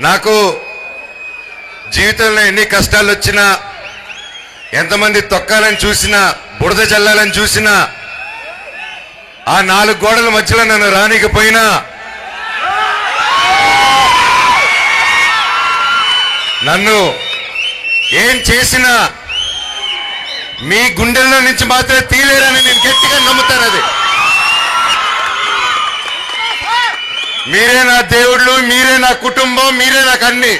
నాకు జీవితంలో ఎన్ని కష్టాలు వచ్చినా, ఎంతమంది తొక్కాలని చూసినా, బురద చల్లాలని చూసినా, ఆ 4 గోడల మధ్యలో నన్ను రానికపోయినా, నన్ను ఏం చేసినా మీ గుండెల్లో నుంచి మాత్రమే తీలేరని నేను గట్టిగా నమ్ముతాను. అది మీరే నా దేవుళ్ళు, మీరే నా కుటుంబం, మీరే నాకు అన్ని.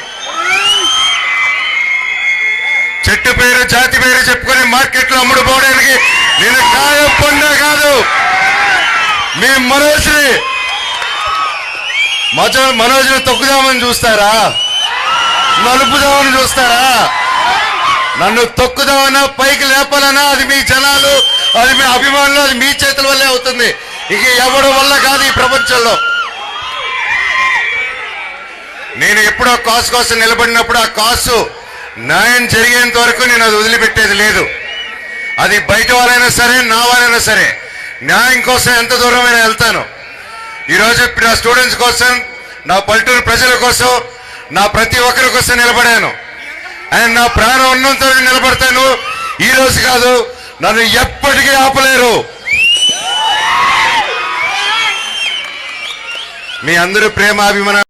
చెట్టు పేరు జాతి పేరు చెప్పుకొని మార్కెట్లో అమ్ముడు పోవడానికి నేను కాయ పొండా కాదు. మీ మనోజ్ని తొక్కుదామని చూస్తారా? నలుపుదామని చూస్తారా? నన్ను తొక్కుదామన్నా, పైకి లేపాలన్నా అది మీ జనాలు, అది మీ అభిమానులు, అది మీ చేతుల వల్లే అవుతుంది. ఇక ఎవరి వల్ల కాదు ఈ ప్రపంచంలో. నేను ఎప్పుడో కాసు కోసం నిలబడినప్పుడు ఆ కాసు న్యాయం జరిగేంత వరకు నేను అది వదిలిపెట్టేది లేదు. అది బయట వాళ్ళైనా సరే, నా వాళ్ళైనా సరే, న్యాయం కోసం ఎంత దూరమైనా వెళ్తాను. ఈరోజు నా స్టూడెంట్స్ కోసం, నా పల్లెటూరు ప్రజల కోసం, నా ప్రతి ఒక్కరి కోసం నిలబడాను. అండ్ నా ప్రాణం ఉన్నంత నిలబడతాను. ఈ రోజు కాదు, నన్ను ఎప్పటికీ ఆపలేరు. మీ అందరూ ప్రేమ అభిమానం